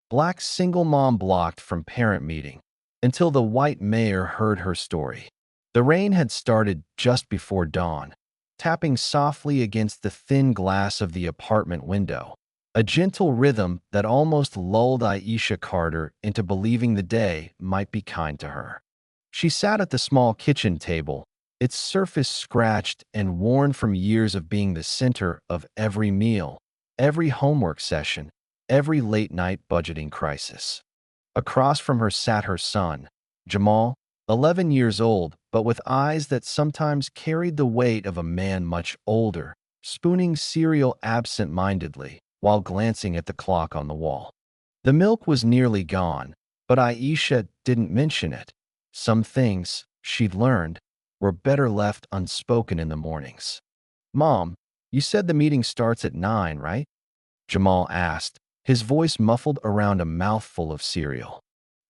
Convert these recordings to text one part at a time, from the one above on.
Black single mom blocked from parent meeting until the white mayor heard her story. The rain had started just before dawn, tapping softly against the thin glass of the apartment window, a gentle rhythm that almost lulled Aisha Carter into believing the day might be kind to her. She sat at the small kitchen table, its surface scratched and worn from years of being the center of every meal, every homework session, every late-night budgeting crisis. Across from her sat her son, Jamal, 11 years old, but with eyes that sometimes carried the weight of a man much older, spooning cereal absent-mindedly while glancing at the clock on the wall. The milk was nearly gone, but Aisha didn't mention it. Some things, she'd learned, were better left unspoken in the mornings. "Mom, you said the meeting starts at 9, right?" Jamal asked, his voice muffled around a mouthful of cereal.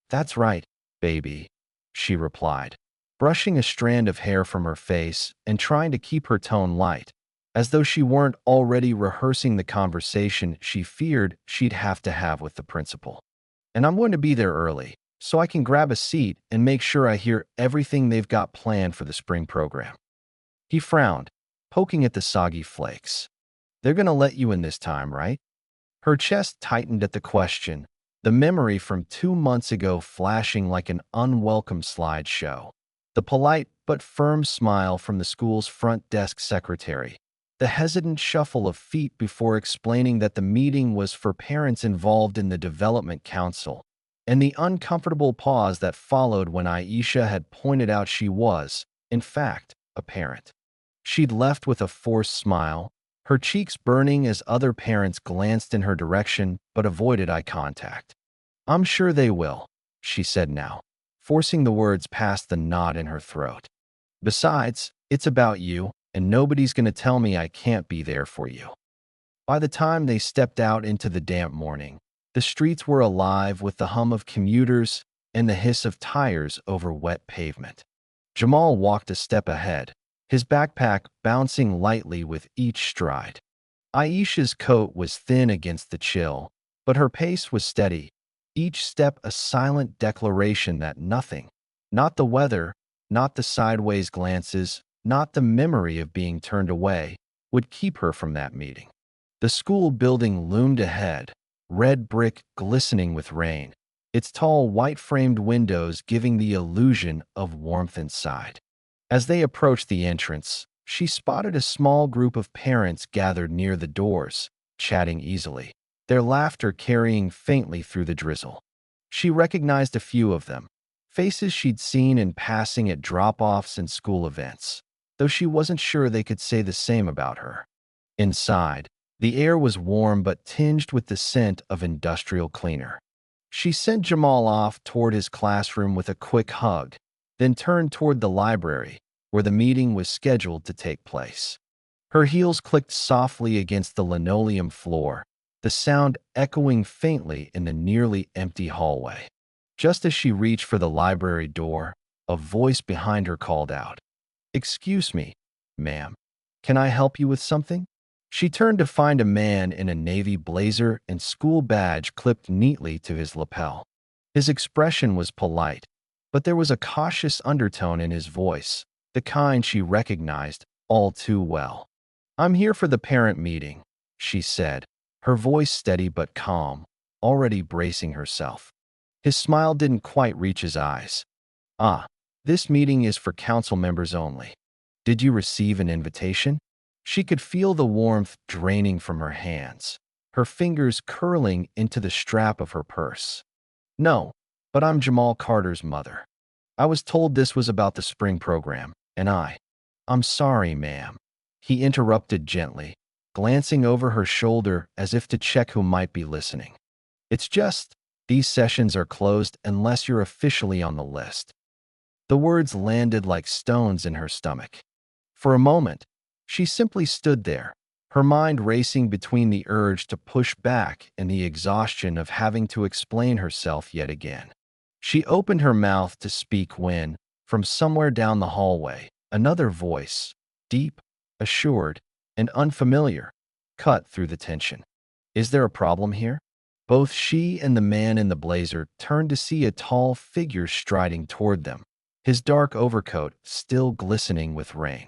"That's right, baby," she replied, brushing a strand of hair from her face and trying to keep her tone light, as though she weren't already rehearsing the conversation she feared she'd have to have with the principal. "And I'm going to be there early, so I can grab a seat and make sure I hear everything they've got planned for the spring program." He frowned, poking at the soggy flakes. "They're going to let you in this time, right?" Her chest tightened at the question, the memory from 2 months ago flashing like an unwelcome slideshow. The polite but firm smile from the school's front desk secretary, the hesitant shuffle of feet before explaining that the meeting was for parents involved in the development council, and the uncomfortable pause that followed when Aisha had pointed out she was, in fact, a parent. She'd left with a forced smile, her cheeks burning as other parents glanced in her direction but avoided eye contact. "I'm sure they will," she said now, forcing the words past the knot in her throat. "Besides, it's about you, and nobody's going to tell me I can't be there for you." By the time they stepped out into the damp morning, the streets were alive with the hum of commuters and the hiss of tires over wet pavement. Jamal walked a step ahead, his backpack bouncing lightly with each stride. Aisha's coat was thin against the chill, but her pace was steady, each step a silent declaration that nothing, not the weather, not the sideways glances, not the memory of being turned away, would keep her from that meeting. The school building loomed ahead, red brick glistening with rain, its tall white-framed windows giving the illusion of warmth inside. As they approached the entrance, she spotted a small group of parents gathered near the doors, chatting easily, their laughter carrying faintly through the drizzle. She recognized a few of them, faces she'd seen in passing at drop-offs and school events, though she wasn't sure they could say the same about her. Inside, the air was warm but tinged with the scent of industrial cleaner. She sent Jamal off toward his classroom with a quick hug, then turned toward the library, where the meeting was scheduled to take place. Her heels clicked softly against the linoleum floor, the sound echoing faintly in the nearly empty hallway. Just as she reached for the library door, a voice behind her called out, "Excuse me, ma'am. Can I help you with something?" She turned to find a man in a navy blazer and school badge clipped neatly to his lapel. His expression was polite, but there was a cautious undertone in his voice, the kind she recognized all too well. "I'm here for the parent meeting," she said, her voice steady but calm, already bracing herself. His smile didn't quite reach his eyes. "Ah, this meeting is for council members only. Did you receive an invitation?" She could feel the warmth draining from her hands, her fingers curling into the strap of her purse. "No, but I'm Jamal Carter's mother. I was told this was about the spring program, and I'm sorry, ma'am," he interrupted gently, glancing over her shoulder as if to check who might be listening. "It's just, these sessions are closed unless you're officially on the list." The words landed like stones in her stomach. For a moment, she simply stood there, her mind racing between the urge to push back and the exhaustion of having to explain herself yet again. She opened her mouth to speak when, from somewhere down the hallway, another voice, deep, assured, and unfamiliar, cut through the tension. "Is there a problem here?" Both she and the man in the blazer turned to see a tall figure striding toward them, his dark overcoat still glistening with rain.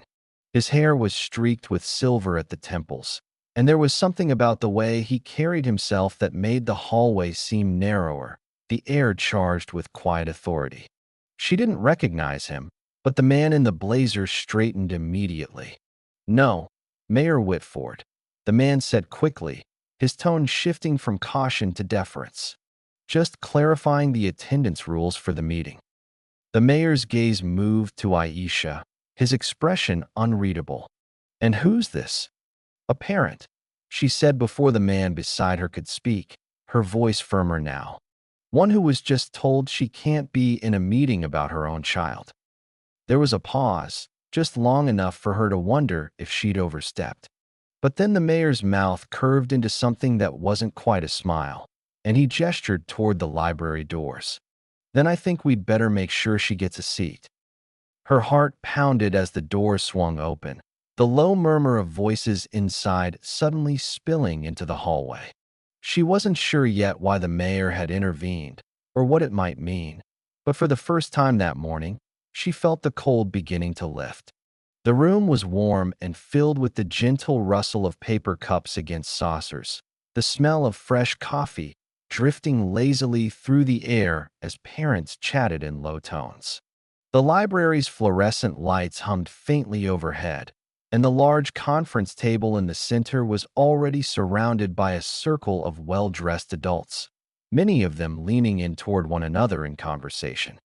His hair was streaked with silver at the temples, and there was something about the way he carried himself that made the hallway seem narrower, the air charged with quiet authority. She didn't recognize him, but the man in the blazer straightened immediately. "No, Mayor Whitford," the man said quickly, his tone shifting from caution to deference. "Just clarifying the attendance rules for the meeting." The mayor's gaze moved to Aisha, his expression unreadable. "And who's this?" "A parent," she said before the man beside her could speak, her voice firmer now. "One who was just told she can't be in a meeting about her own child." There was a pause, just long enough for her to wonder if she'd overstepped. But then the mayor's mouth curved into something that wasn't quite a smile, and he gestured toward the library doors. "Then I think we'd better make sure she gets a seat." Her heart pounded as the doors swung open, the low murmur of voices inside suddenly spilling into the hallway. She wasn't sure yet why the mayor had intervened, or what it might mean, but for the first time that morning, she felt the cold beginning to lift. The room was warm and filled with the gentle rustle of paper cups against saucers, the smell of fresh coffee drifting lazily through the air as parents chatted in low tones. The library's fluorescent lights hummed faintly overhead, and the large conference table in the center was already surrounded by a circle of well-dressed adults, many of them leaning in toward one another in conversation.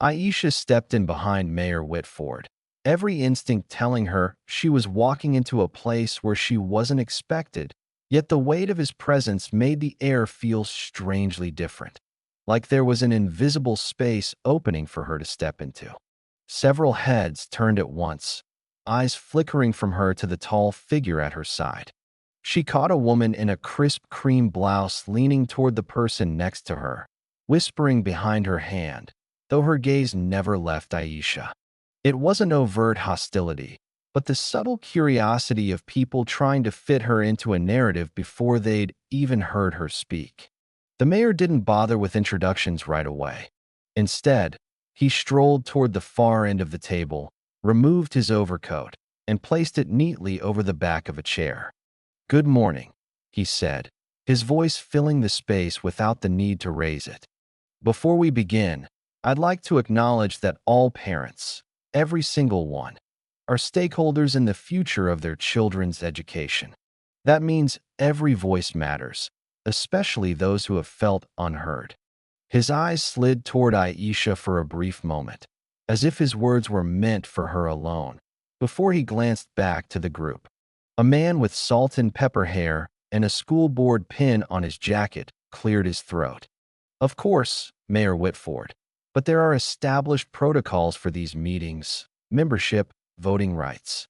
Aisha stepped in behind Mayor Whitford, every instinct telling her she was walking into a place where she wasn't expected, yet the weight of his presence made the air feel strangely different, like there was an invisible space opening for her to step into. Several heads turned at once, eyes flickering from her to the tall figure at her side. She caught a woman in a crisp cream blouse leaning toward the person next to her, whispering behind her hand, though her gaze never left Aisha. It wasn't overt hostility, but the subtle curiosity of people trying to fit her into a narrative before they'd even heard her speak. The mayor didn't bother with introductions right away. Instead, he strolled toward the far end of the table, removed his overcoat, and placed it neatly over the back of a chair. "Good morning," he said, his voice filling the space without the need to raise it. "Before we begin, I'd like to acknowledge that all parents, every single one, are stakeholders in the future of their children's education. That means every voice matters, especially those who have felt unheard." His eyes slid toward Aisha for a brief moment, as if his words were meant for her alone, before he glanced back to the group. A man with salt and pepper hair and a school board pin on his jacket cleared his throat. "Of course, Mayor Whitford, but there are established protocols for these meetings: membership, voting rights."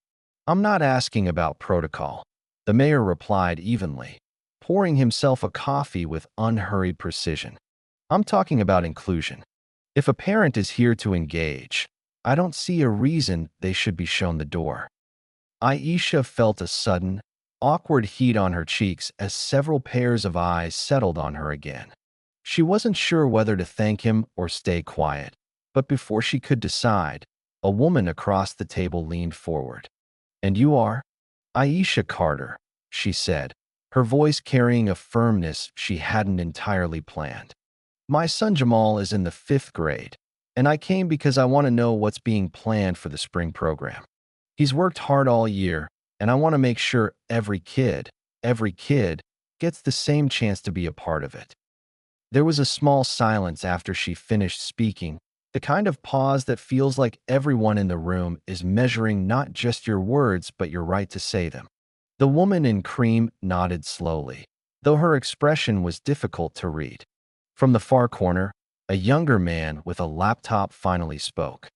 "I'm not asking about protocol," the mayor replied evenly, pouring himself a coffee with unhurried precision. "I'm talking about inclusion. If a parent is here to engage, I don't see a reason they should be shown the door." Aisha felt a sudden, awkward heat on her cheeks as several pairs of eyes settled on her again. She wasn't sure whether to thank him or stay quiet, but before she could decide, a woman across the table leaned forward. "And you are?" "Aisha Carter," she said, her voice carrying a firmness she hadn't entirely planned. "My son Jamal is in the 5th grade, and I came because I want to know what's being planned for the spring program. He's worked hard all year, and I want to make sure every kid, gets the same chance to be a part of it." There was a small silence after she finished speaking, the kind of pause that feels like everyone in the room is measuring not just your words but your right to say them. The woman in cream nodded slowly, though her expression was difficult to read. From the far corner, a younger man with a laptop finally spoke.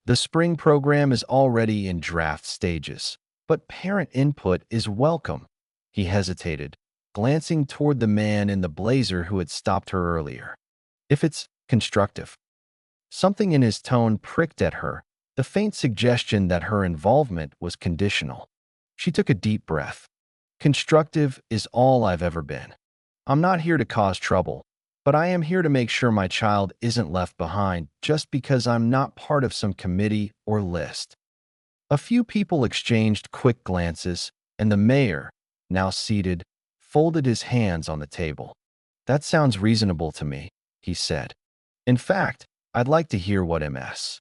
"The spring program is already in draft stages, but parent input is welcome." He hesitated, glancing toward the man in the blazer who had stopped her earlier. "If it's constructive." Something in his tone pricked at her, the faint suggestion that her involvement was conditional. She took a deep breath. "Constructive is all I've ever been." I'm not here to cause trouble, but I am here to make sure my child isn't left behind just because I'm not part of some committee or list." A few people exchanged quick glances, and the mayor, now seated, folded his hands on the table. "That sounds reasonable to me," he said. "In fact, I'd like to hear what Ms.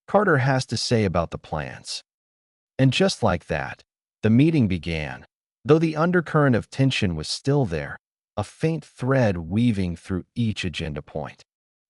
Carter has to say about the plans." And just like that, the meeting began. Though the undercurrent of tension was still there, a faint thread weaving through each agenda point.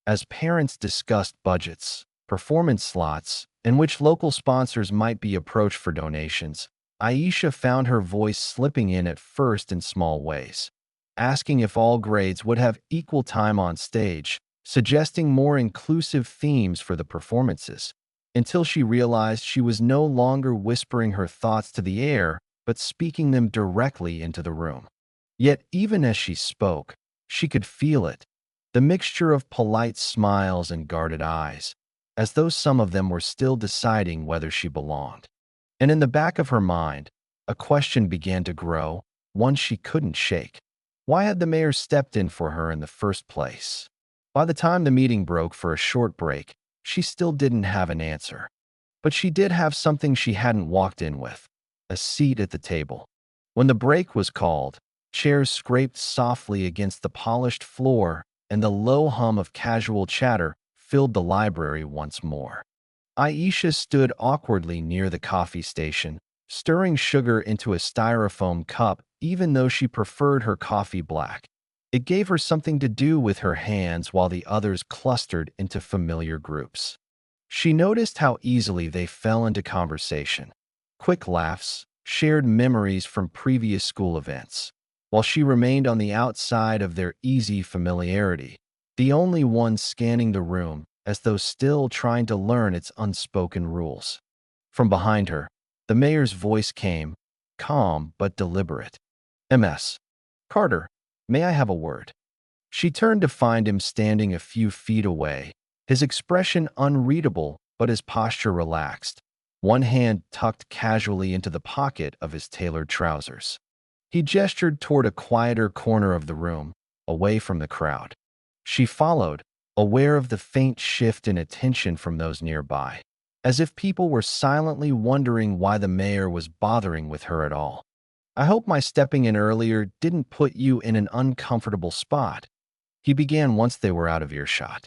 As parents discussed budgets, performance slots, and which local sponsors might be approached for donations, Aisha found her voice slipping in at first in small ways, asking if all grades would have equal time on stage, suggesting more inclusive themes for the performances, until she realized she was no longer whispering her thoughts to the air, but speaking them directly into the room. Yet even as she spoke, she could feel it, the mixture of polite smiles and guarded eyes, as though some of them were still deciding whether she belonged. And in the back of her mind, a question began to grow, one she couldn't shake. Why had the mayor stepped in for her in the first place? By the time the meeting broke for a short break, she still didn't have an answer. But she did have something she hadn't walked in with: a seat at the table. When the break was called, chairs scraped softly against the polished floor, and the low hum of casual chatter filled the library once more. Aisha stood awkwardly near the coffee station, stirring sugar into a styrofoam cup even though she preferred her coffee black. It gave her something to do with her hands while the others clustered into familiar groups. She noticed how easily they fell into conversation. Quick laughs, shared memories from previous school events, while she remained on the outside of their easy familiarity, the only one scanning the room as though still trying to learn its unspoken rules. From behind her, the mayor's voice came, calm but deliberate. "Ms. Carter, may I have a word?" She turned to find him standing a few feet away, his expression unreadable but his posture relaxed, one hand tucked casually into the pocket of his tailored trousers. He gestured toward a quieter corner of the room, away from the crowd. She followed, aware of the faint shift in attention from those nearby, as if people were silently wondering why the mayor was bothering with her at all. "I hope my stepping in earlier didn't put you in an uncomfortable spot," he began once they were out of earshot.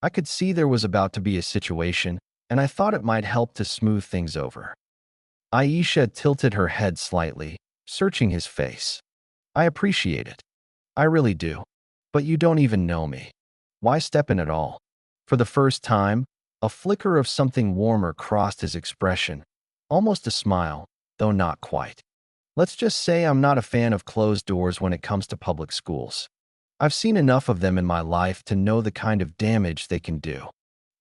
"I could see there was about to be a situation, and I thought it might help to smooth things over." Aisha tilted her head slightly, searching his face. "I appreciate it. I really do. But you don't even know me. Why step in at all?" For the first time, a flicker of something warmer crossed his expression, almost a smile, though not quite. "Let's just say I'm not a fan of closed doors when it comes to public schools. I've seen enough of them in my life to know the kind of damage they can do.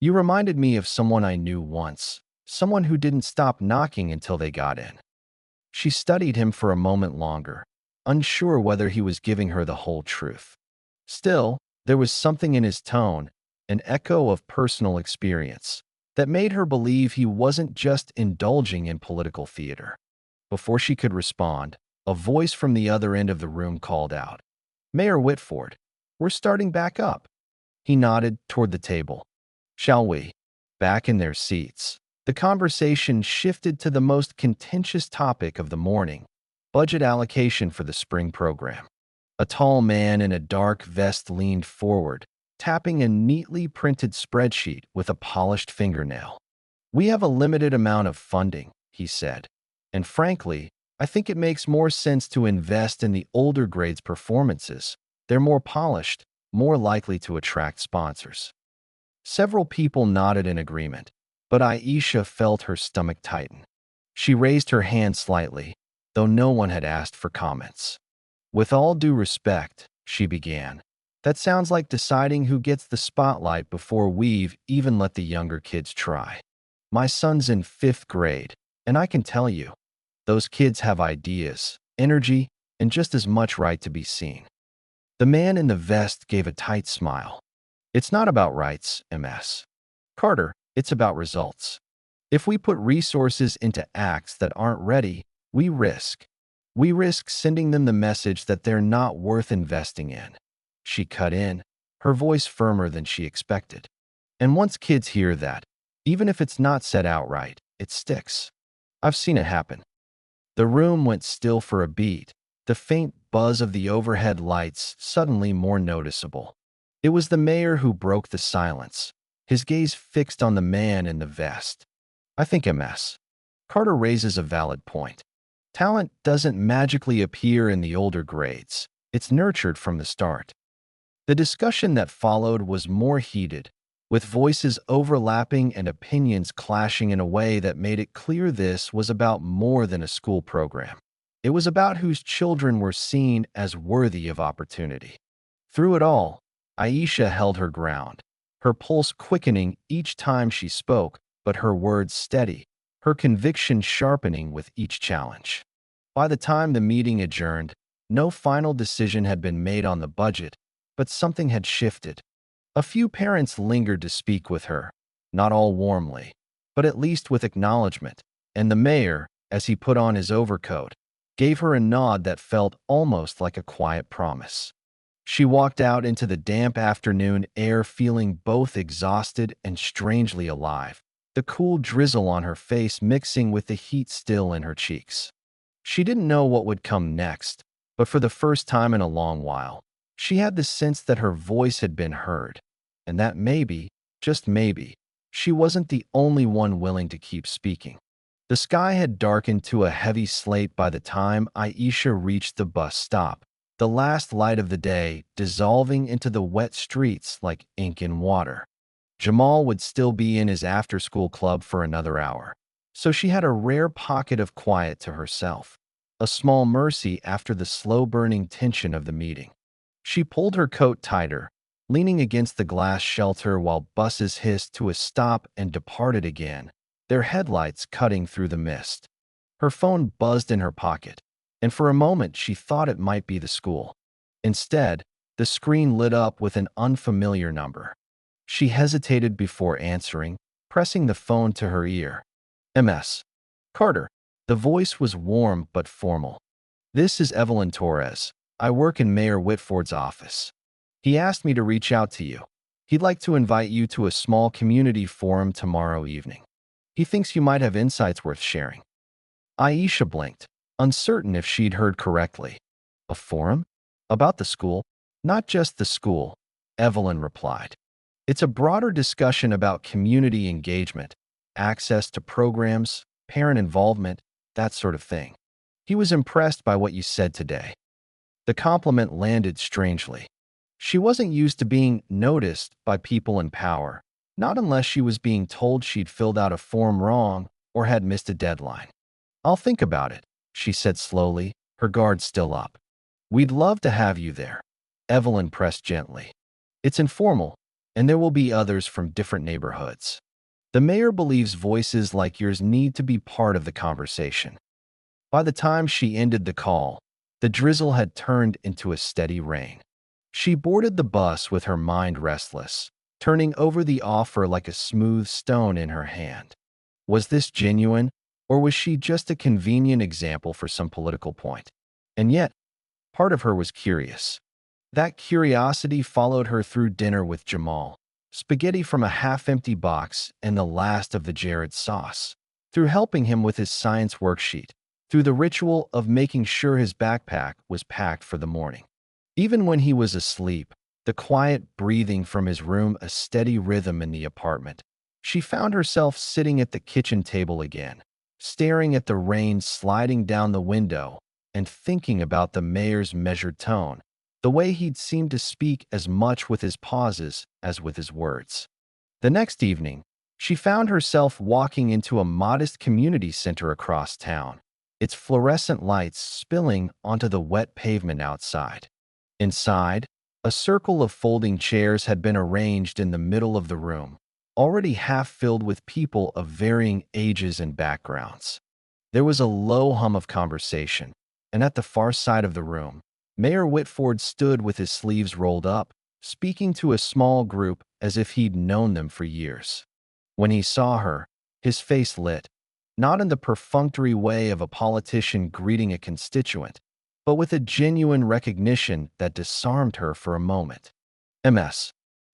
You reminded me of someone I knew once, someone who didn't stop knocking until they got in." She studied him for a moment longer, unsure whether he was giving her the whole truth. Still, there was something in his tone, an echo of personal experience, that made her believe he wasn't just indulging in political theater. Before she could respond, a voice from the other end of the room called out, "Mayor Whitford, we're starting back up." He nodded toward the table. "Shall we?" Back in their seats, the conversation shifted to the most contentious topic of the morning: budget allocation for the spring program. A tall man in a dark vest leaned forward, tapping a neatly printed spreadsheet with a polished fingernail. "We have a limited amount of funding," he said, "and frankly, I think it makes more sense to invest in the older grades' performances. They're more polished, more likely to attract sponsors." Several people nodded in agreement, but Aisha felt her stomach tighten. She raised her hand slightly, though no one had asked for comments. "With all due respect," she began, "that sounds like deciding who gets the spotlight before we've even let the younger kids try. My son's in 5th grade, and I can tell you, those kids have ideas, energy, and just as much right to be seen." The man in the vest gave a tight smile. "It's not about rights, Ms. Carter, it's about results. If we put resources into acts that aren't ready, we risk We risk sending them the message that they're not worth investing in. She cut in, her voice firmer than she expected. And once kids hear that, even if it's not said outright, it sticks. I've seen it happen. The room went still for a beat, the faint buzz of the overhead lights suddenly more noticeable. It was the mayor who broke the silence, his gaze fixed on the man in the vest. I think MS. Carter raises a valid point. Talent doesn't magically appear in the older grades. It's nurtured from the start. The discussion that followed was more heated, with voices overlapping and opinions clashing in a way that made it clear this was about more than a school program. It was about whose children were seen as worthy of opportunity. Through it all, Aisha held her ground, her pulse quickening each time she spoke, but her words steady, her conviction sharpening with each challenge. By the time the meeting adjourned, no final decision had been made on the budget, but something had shifted. A few parents lingered to speak with her, not all warmly, but at least with acknowledgement, and the mayor, as he put on his overcoat, gave her a nod that felt almost like a quiet promise. She walked out into the damp afternoon air feeling both exhausted and strangely alive, the cool drizzle on her face mixing with the heat still in her cheeks. She didn't know what would come next, but for the first time in a long while, she had the sense that her voice had been heard, and that maybe, just maybe, she wasn't the only one willing to keep speaking. The sky had darkened to a heavy slate by the time Aisha reached the bus stop, the last light of the day dissolving into the wet streets like ink in water. Jamal would still be in his after-school club for another hour, so she had a rare pocket of quiet to herself, a small mercy after the slow-burning tension of the meeting. She pulled her coat tighter, leaning against the glass shelter while buses hissed to a stop and departed again, their headlights cutting through the mist. Her phone buzzed in her pocket, and for a moment she thought it might be the school. Instead, the screen lit up with an unfamiliar number. She hesitated before answering, pressing the phone to her ear. MS. Carter. The voice was warm but formal. This is Evelyn Torres. I work in Mayor Whitford's office. He asked me to reach out to you. He'd like to invite you to a small community forum tomorrow evening. He thinks you might have insights worth sharing. Aisha blinked, uncertain if she'd heard correctly. A forum? About the school? Not just the school, Evelyn replied. It's a broader discussion about community engagement, access to programs, parent involvement, that sort of thing. He was impressed by what you said today. The compliment landed strangely. She wasn't used to being noticed by people in power, not unless she was being told she'd filled out a form wrong or had missed a deadline. I'll think about it, she said slowly, her guard still up. We'd love to have you there. Evelyn pressed gently. It's informal, and there will be others from different neighborhoods. The mayor believes voices like yours need to be part of the conversation. By the time she ended the call, the drizzle had turned into a steady rain. She boarded the bus with her mind restless, turning over the offer like a smooth stone in her hand. Was this genuine, or was she just a convenient example for some political point? And yet, part of her was curious. That curiosity followed her through dinner with Jamal, spaghetti from a half-empty box and the last of the Jared sauce, through helping him with his science worksheet, through the ritual of making sure his backpack was packed for the morning. Even when he was asleep, the quiet breathing from his room a steady rhythm in the apartment, she found herself sitting at the kitchen table again, staring at the rain sliding down the window and thinking about the mayor's measured tone, the way he'd seemed to speak as much with his pauses as with his words. The next evening, she found herself walking into a modest community center across town, its fluorescent lights spilling onto the wet pavement outside. Inside, a circle of folding chairs had been arranged in the middle of the room, already half filled with people of varying ages and backgrounds. There was a low hum of conversation, and at the far side of the room, Mayor Whitford stood with his sleeves rolled up, speaking to a small group as if he'd known them for years. When he saw her, his face lit. not in the perfunctory way of a politician greeting a constituent, but with a genuine recognition that disarmed her for a moment. "Ms.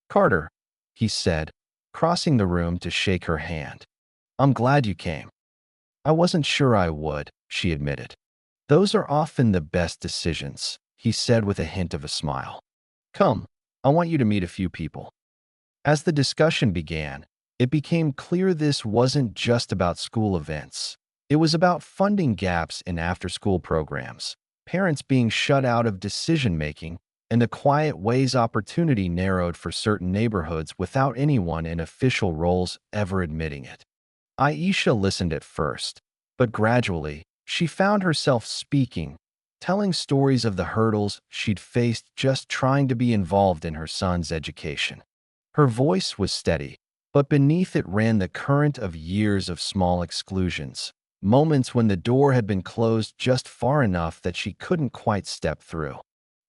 Carter," he said, crossing the room to shake her hand. "I'm glad you came." "I wasn't sure I would," she admitted. "Those are often the best decisions," he said with a hint of a smile. "Come, I want you to meet a few people." As the discussion began, it became clear this wasn't just about school events. It was about funding gaps in after-school programs, parents being shut out of decision-making, and the quiet ways opportunity narrowed for certain neighborhoods without anyone in official roles ever admitting it. Aisha listened at first, but gradually, she found herself speaking, telling stories of the hurdles she'd faced just trying to be involved in her son's education. Her voice was steady, but beneath it ran the current of years of small exclusions, moments when the door had been closed just far enough that she couldn't quite step through.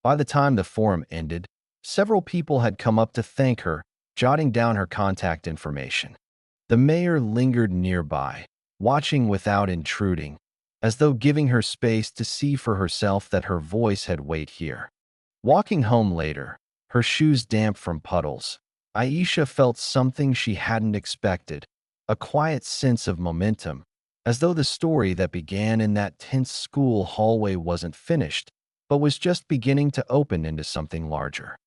By the time the forum ended, several people had come up to thank her, jotting down her contact information. The mayor lingered nearby, watching without intruding, as though giving her space to see for herself that her voice had weight here. Walking home later, her shoes damp from puddles, Aisha felt something she hadn't expected, a quiet sense of momentum, as though the story that began in that tense school hallway wasn't finished, but was just beginning to open into something larger.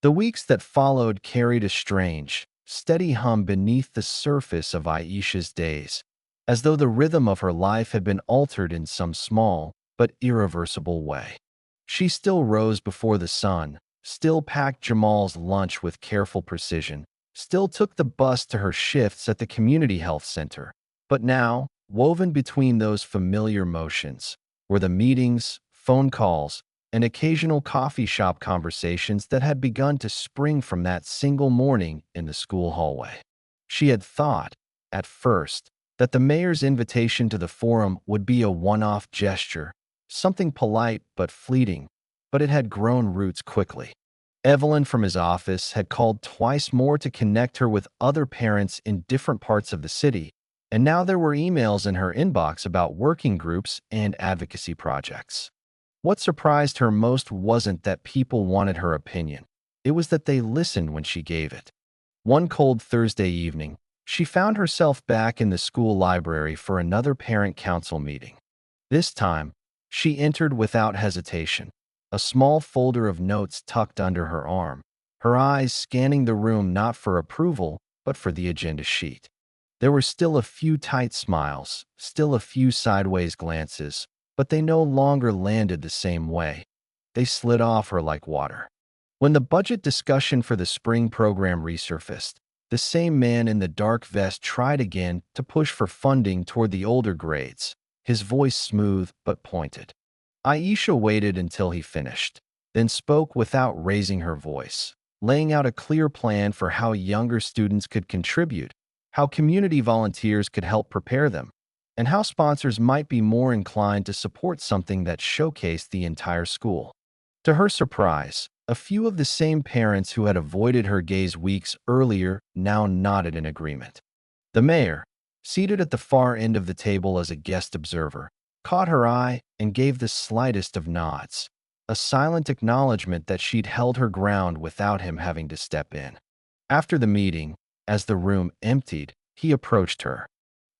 The weeks that followed carried a strange, steady hum beneath the surface of Aisha's days, as though the rhythm of her life had been altered in some small but irreversible way. She still rose before the sun, still packed Jamal's lunch with careful precision, still took the bus to her shifts at the community health center. But now, woven between those familiar motions, were the meetings, phone calls, and occasional coffee shop conversations that had begun to spring from that single morning in the school hallway. She had thought, at first, that the mayor's invitation to the forum would be a one-off gesture, something polite but fleeting, but it had grown roots quickly. Evelyn from his office had called twice more to connect her with other parents in different parts of the city, and now there were emails in her inbox about working groups and advocacy projects. What surprised her most wasn't that people wanted her opinion. It was that they listened when she gave it. One cold Thursday evening, she found herself back in the school library for another parent council meeting. This time, she entered without hesitation, a small folder of notes tucked under her arm, her eyes scanning the room not for approval, but for the agenda sheet. There were still a few tight smiles, still a few sideways glances, but they no longer landed the same way. They slid off her like water. When the budget discussion for the spring program resurfaced, the same man in the dark vest tried again to push for funding toward the older grades, his voice smooth but pointed. Aisha waited until he finished, then spoke without raising her voice, laying out a clear plan for how younger students could contribute, how community volunteers could help prepare them, and how sponsors might be more inclined to support something that showcased the entire school. To her surprise, a few of the same parents who had avoided her gaze weeks earlier now nodded in agreement. The mayor, seated at the far end of the table as a guest observer, caught her eye and gave the slightest of nods, a silent acknowledgement that she'd held her ground without him having to step in. After the meeting, as the room emptied, he approached her.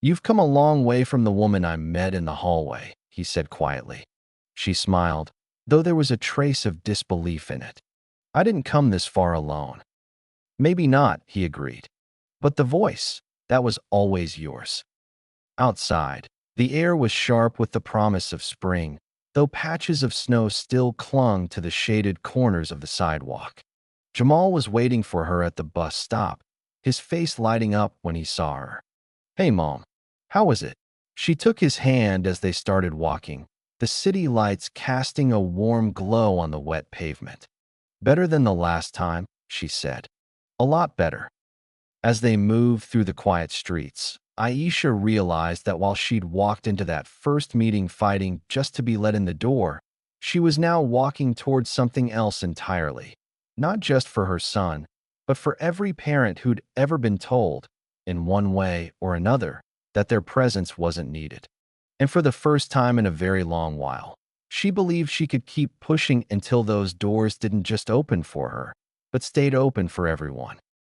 "You've come a long way from the woman I met in the hallway," he said quietly. She smiled, though there was a trace of disbelief in it. "I didn't come this far alone." "Maybe not," he agreed. "But the voice, that was always yours." Outside, the air was sharp with the promise of spring, though patches of snow still clung to the shaded corners of the sidewalk. Jamal was waiting for her at the bus stop, his face lighting up when he saw her. "Hey, Mom. How was it?" She took his hand as they started walking, the city lights casting a warm glow on the wet pavement. "Better than the last time," she said. "A lot better." As they moved through the quiet streets, Aisha realized that while she'd walked into that first meeting fighting just to be let in the door, she was now walking towards something else entirely, not just for her son, but for every parent who'd ever been told, in one way or another, that their presence wasn't needed. And for the first time in a very long while, she believed she could keep pushing until those doors didn't just open for her, but stayed open for everyone.